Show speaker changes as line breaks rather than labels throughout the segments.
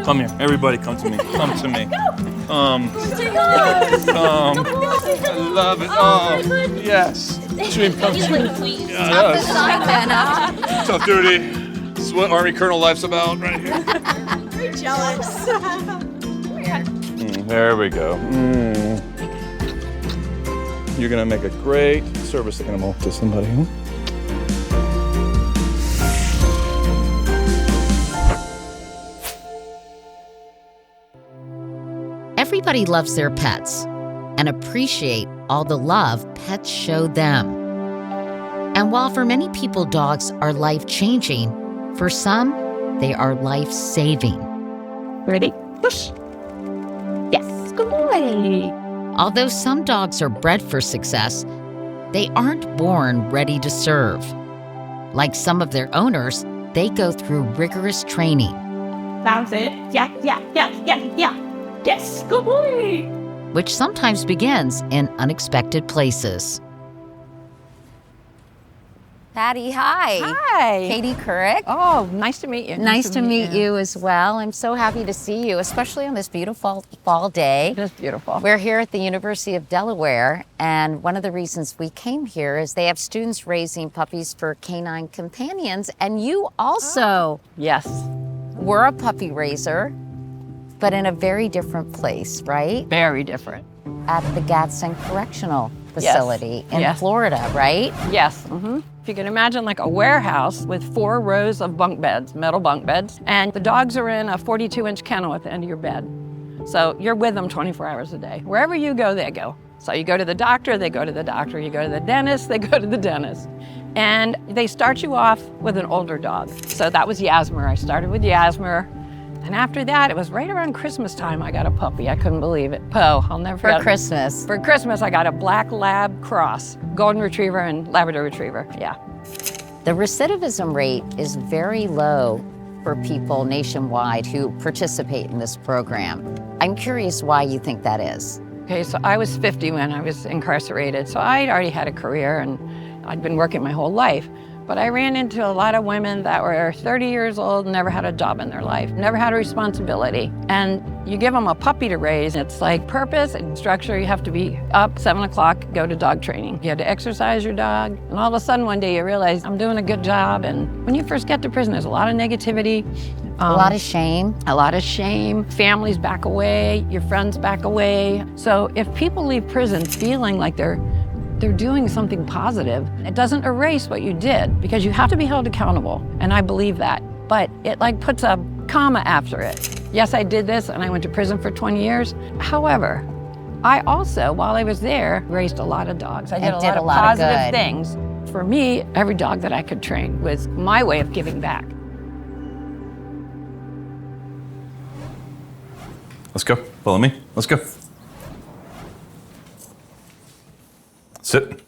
Come here. Everybody come to me. Come to me. I love it. Oh, yes. Dream come true. Yeah, tough duty. This is what Army Colonel life's about right here.
Very jealous.
There we go. You're gonna make a great service animal to somebody, huh?
Everybody loves their pets and appreciate all the love pets show them. And while for many people dogs are life-changing, for some, they are life-saving.
Ready? Push. Yes, good boy.
Although some dogs are bred for success, they aren't born ready to serve. Like some of their owners, they go through rigorous training.
That's it. Yeah. Yes, good boy.
Which sometimes begins in unexpected places.
Patty, hi.
Hi.
Katie Couric.
Oh, nice to meet you.
Nice to meet you as well. I'm so happy to see you, especially on this beautiful fall day.
It is beautiful.
We're here at the University of Delaware, and one of the reasons we came here is they have students raising puppies for Canine Companions, and you also
Yes.
were a puppy raiser, but in a very different place, right?
Very different.
At the Gadsden Correctional Facility in Florida, right?
Yes. If you can imagine like a warehouse with 4 rows of bunk beds, metal bunk beds, and the dogs are in a 42-inch kennel at the end of your bed. So you're with them 24 hours a day. Wherever you go, they go. So you go to the doctor, they go to the doctor. You go to the dentist, they go to the dentist. And they start you off with an older dog. So that was Yasmer. I started with Yasmer. And after that, it was right around Christmas time, I got a puppy. I couldn't believe it. Poe, I'll never forget.
For Christmas.
For Christmas, I got a black lab cross, golden retriever and Labrador retriever, yeah.
The recidivism rate is very low for people nationwide who participate in this program. I'm curious why you think that is.
Okay, so I was 50 when I was incarcerated, so I'd already had a career and I'd been working my whole life. But I ran into a lot of women that were 30 years old, never had a job in their life, never had a responsibility. And you give them a puppy to raise, it's like purpose and structure. You have to be up 7 o'clock, go to dog training. You had to exercise your dog. And all of a sudden one day you realize I'm doing a good job. And when you first get to prison, there's a lot of negativity.
A lot of shame.
A lot of shame. Families back away, your friends back away. So if people leave prison feeling like they're doing something positive, it doesn't erase what you did because you have to be held accountable, and I believe that. But it like puts a comma after it. Yes, I did this and I went to prison for 20 years. However, I also, while I was there, raised a lot of dogs. I did a lot of positive things. For me, every dog that I could train was my way of giving back.
Let's go. Follow me. Let's go. Sit.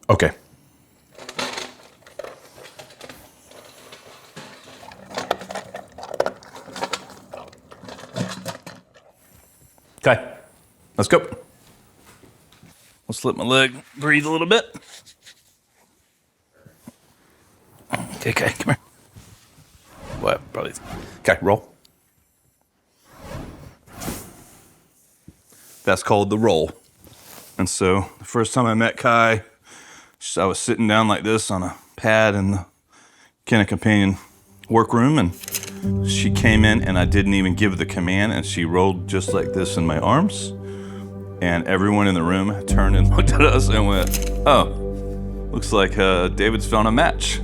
Okay. Okay, let's go. I'll slip my leg, breathe a little bit. Okay, come here. What, probably. Okay, roll. That's called the roll. And so the first time I met Kai, I was sitting down like this on a pad in the Canine Companion workroom, and she came in and I didn't even give the command, and she rolled just like this in my arms. And everyone in the room turned and looked at us and went, oh, looks like David's found a match.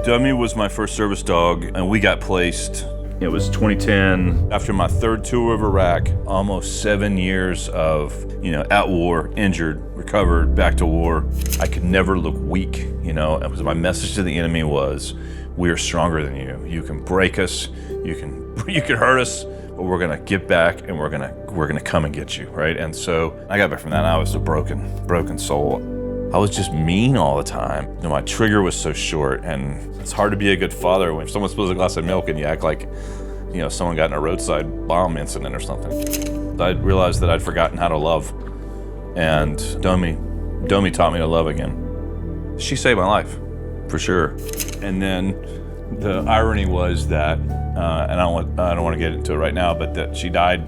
Dummy was my first service dog, and we got placed. It was 2010. After my third tour of Iraq, almost 7 years of, at war, injured, recovered, back to war. I could never look weak, It was my message to the enemy was, we are stronger than you. You can break us, you can hurt us, but we're gonna get back and we're gonna come and get you, right? And so I got back from that, and I was a broken soul. I was just mean all the time. My trigger was so short, and it's hard to be a good father when someone spills a glass of milk and you act like, someone got in a roadside bomb incident or something. I realized that I'd forgotten how to love. And Domi taught me to love again. She saved my life, for sure. And then the irony was that, and I don't want to get into it right now, but that she died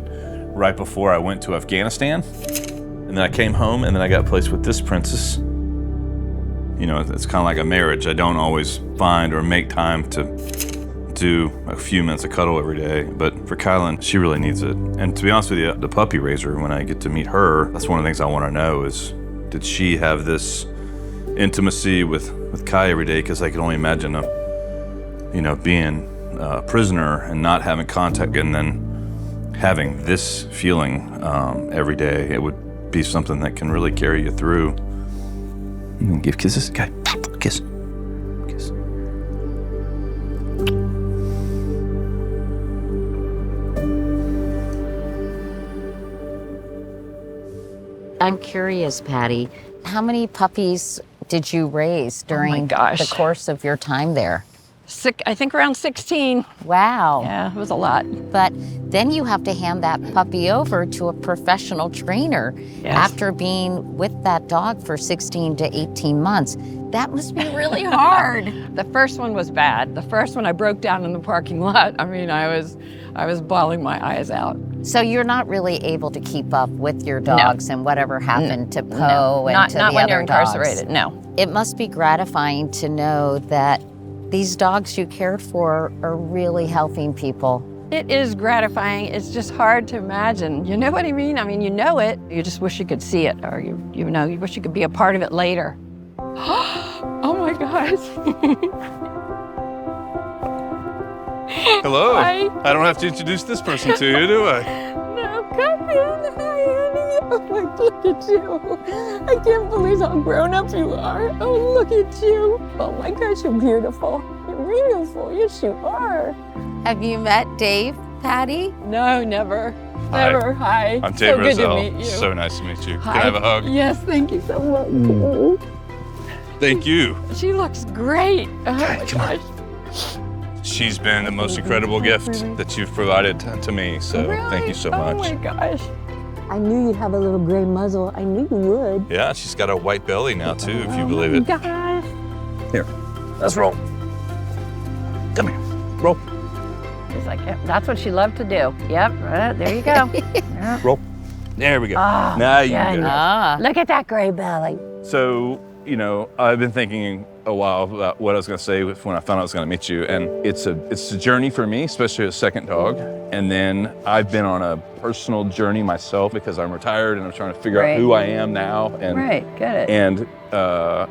right before I went to Afghanistan. And then I came home, and then I got placed with this princess. You know, it's kind of like a marriage. I don't always find or make time to do a few minutes of cuddle every day, but for Kylynn, she really needs it. And to be honest with you, the puppy raiser, when I get to meet her, that's one of the things I want to know is, did she have this intimacy with Kai every day? Because I can only imagine being a prisoner and not having contact, and then having this feeling every day. It would be something that can really carry you through. You can give kisses, okay? Kiss. Kiss.
I'm curious, Patty, how many puppies did you raise during the course of your time there?
I think around 16.
Wow.
Yeah, it was a lot.
But then you have to hand that puppy over to a professional trainer after being with that dog for 16 to 18 months. That must be really hard.
The first one was bad. The first one I broke down in the parking lot. I mean, I was bawling my eyes out.
So you're not really able to keep up with your dogs and whatever happened to Poe and to the other dogs?
Not when you're incarcerated, no.
It must be gratifying to know that these dogs you cared for are really helping people.
It is gratifying. It's just hard to imagine. You know what I mean? I mean, you know it. You just wish you could see it, or you wish you could be a part of it later. Oh my gosh.
Hello.
Hi.
I don't have to introduce this person to you, do I?
No, come in. Hi, Annie. Oh my, look at you. I can't believe how grown up you are. Oh, look at you. Oh my gosh, you're beautiful. You're beautiful. Yes, you are.
Have you met Dave, Patty?
No, never.
Hi.
Never. Hi.
I'm David Rozelle.
So good to meet you.
So nice to meet you.
Hi.
Can I have a hug?
Yes, thank you so much.
Thank you.
She looks great. Oh my
come on.
gosh.
She's been the most incredible gift that you've provided to me, so
Really?
thank you so
Oh
much.
my gosh.
I knew you'd have a little gray muzzle. I knew you would.
Yeah, she's got a white belly now too, if you believe it.
Gosh.
Here, let's roll. Come here, roll.
She's like, yep, that's what she loved to do. Yep, there you go. Yep.
Roll. There we go.
Ah,
now you
yeah,
can go.
Ah.
Look at that gray belly.
So, I've been thinking a while about what I was going to say when I found out I was going to meet you, and it's a journey for me, especially a second dog. And then I've been on a personal journey myself because I'm retired and I'm trying to figure out who I am now. And,
get it.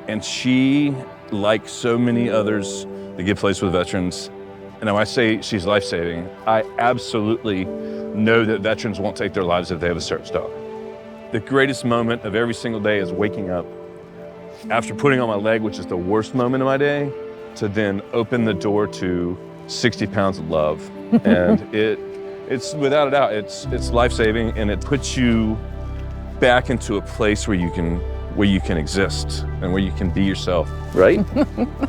And she, like so many others that get placed with veterans, and when I say she's life-saving, I absolutely know that veterans won't take their lives if they have a service dog. The greatest moment of every single day is waking up after putting on my leg, which is the worst moment of my day, to then open the door to 60 pounds of love. And it's without a doubt, it's life-saving, and it puts you back into a place where you can exist and where you can be yourself, right?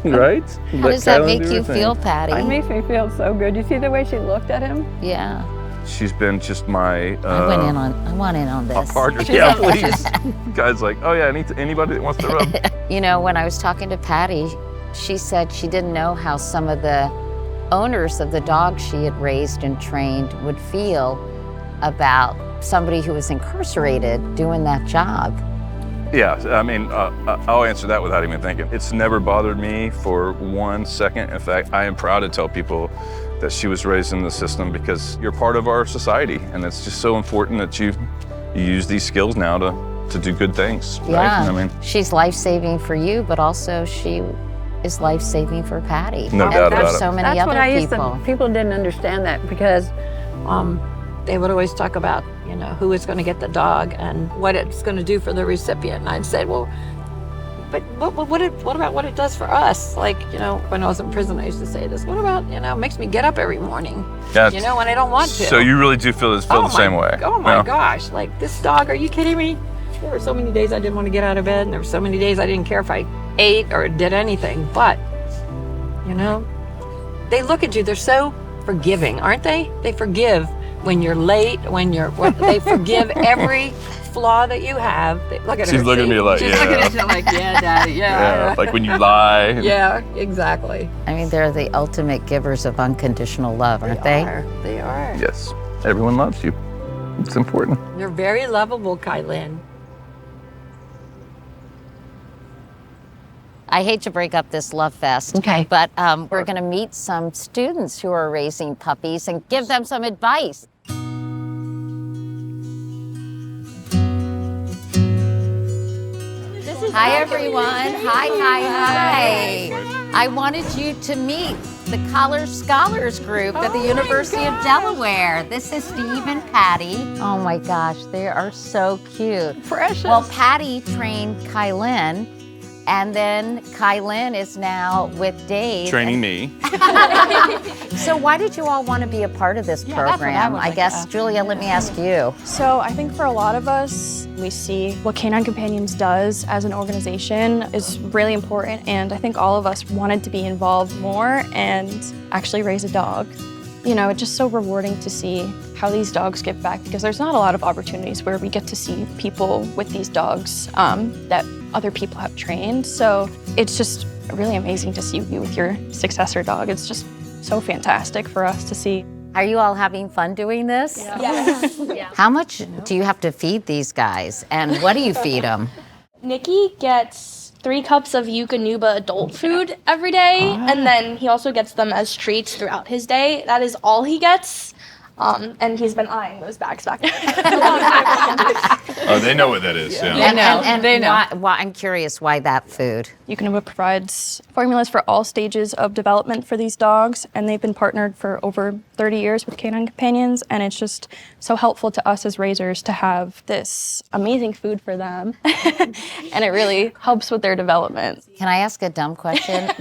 Right?
How does that make you feel, Patty?
It makes me feel so good. You see the way she looked at him?
Yeah.
She's been just my
I want in on this.
partner. Yeah, please. Guy's like, oh yeah, anybody that wants to rub.
When I was talking to Patty, she said she didn't know how some of the owners of the dogs she had raised and trained would feel about somebody who was incarcerated doing that job.
Yeah, I mean, I'll answer that without even thinking. It's never bothered me for 1 second. In fact, I am proud to tell people that she was raised in the system because you're part of our society, and it's just so important that you use these skills now to do good things.
Yeah,
right? I mean,
she's life-saving for you, but also she is life-saving for Patty.
No doubt about it.
So many other people.
People didn't understand that because they would always talk about, who is going to get the dog and what it's going to do for the recipient. And I'd say, well, but what about what it does for us? Like, when I was in prison, I used to say this. What about, it makes me get up every morning,
yeah,
when I don't want to.
So you really do feel the same way?
Oh my gosh, like this dog, are you kidding me? There were so many days I didn't want to get out of bed, and there were so many days I didn't care if I ate or did anything. But, they look at you, they're so forgiving, aren't they? They forgive when you're late, they forgive every flaw that you have. Look at her.
She's looking at me like,
She's
yeah.
looking at you like, yeah, Daddy, yeah.
Like when you lie.
Yeah, exactly.
I mean, they're the ultimate givers of unconditional love, aren't they?
They are.
Yes. Everyone loves you. It's important.
They're very lovable, Kylynn.
I hate to break up this love fest,
Okay.
but we're going to meet some students who are raising puppies and give them some advice. Hi, everyone. Hi. I wanted you to meet the College Scholars Group at the University of Delaware. This is Steve and Patty. Oh my gosh, they are so cute.
Precious.
Well, Patty trained Kylynn, and then Kylynn is now with Dave.
Training me.
So why did you all want to be a part of this
that's what I
program?
would
I
like
guess,
to ask.
Julia, let me ask you.
So I think for a lot of us, we see what Canine Companions does as an organization is really important, and I think all of us wanted to be involved more and actually raise a dog. You know, it's just so rewarding to see how these dogs give back, because there's not a lot of opportunities where we get to see people with these dogs that other people have trained. So it's just really amazing to see you with your successor dog. It's just so fantastic for us to see.
Are you all having fun doing this?
Yes.
How much do you have to feed these guys, and what do you feed them?
Nikki gets 3 cups of Yukonuba adult food every day, and then he also gets them as treats throughout his day. That is all he gets, and he's been eyeing those bags back there.
Oh, they know what that is. Yeah.
And
They know.
why, I'm curious why that food.
Yukonuba provides formulas for all stages of development for these dogs, and they've been partnered for over 30 years with Canine Companions, and it's just so helpful to us as raisers to have this amazing food for them, and it really helps with their development.
Can I ask a dumb question?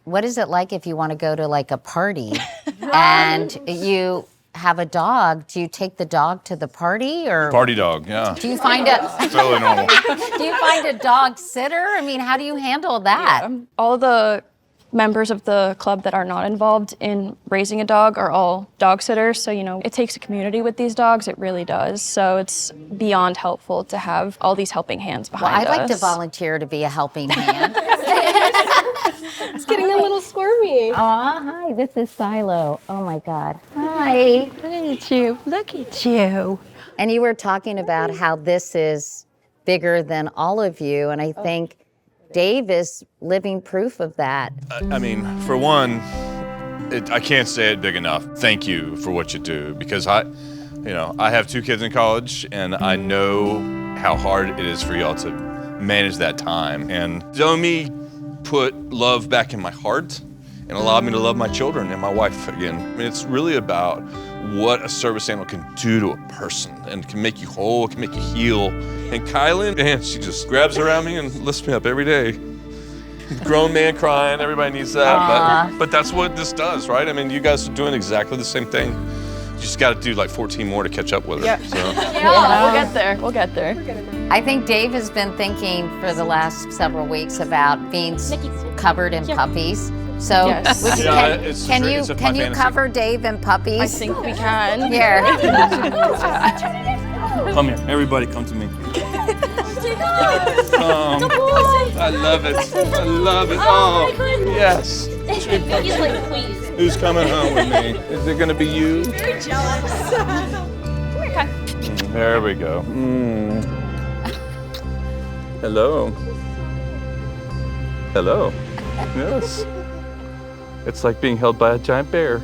What is it like if you want to go to like a party and you have a dog? Do you take the dog to the party, or
Party dog, yeah.
do you find a
Totally normal.
do you find a dog sitter? I mean, how do you handle that?
All the members of the club that are not involved in raising a dog are all dog sitters, so you know, it takes a community with these dogs, it really does. So it's beyond helpful to have all these helping hands
Well,
behind
I'd like to
us.
volunteer to be a helping hand.
It's getting a little squirmy.
Hi, this is Silo. Oh my God. Hi.
Look at you.
And you were talking about how this is bigger than all of you, and I think Dave is living proof of that.
I mean, for one, I can't say it big enough. Thank you for what you do, because I have 2 kids in college, and I know how hard it is for y'all to manage that time. And Domi put love back in my heart and allowed me to love my children and my wife again. I mean, it's really about what a service animal can do to a person, and can make you whole, can make you heal. And Kylynn, man, she just grabs around me and lifts me up every day. Grown man crying, everybody needs that, but that's what this does, right? I mean, you guys are doing exactly the same thing. You just got to do like 14 more to catch up with her.
Yeah.
So.
Yeah, we'll get there. We'll get there.
I think Dave has been thinking for the last several weeks about being covered in puppies. So
Yes.
would you-
Yeah, it's
can
my
you
fantasy.
cover Dave in puppies?
I think we can.
Here.
Come here, everybody, come to me. I love it. I love it. Oh, yes.
He's like, please.
Who's coming home with me? Is it gonna be you?
You're jealous. Come here, Kai.
There we go. Hello. Hello. Yes. It's like being held by a giant bear.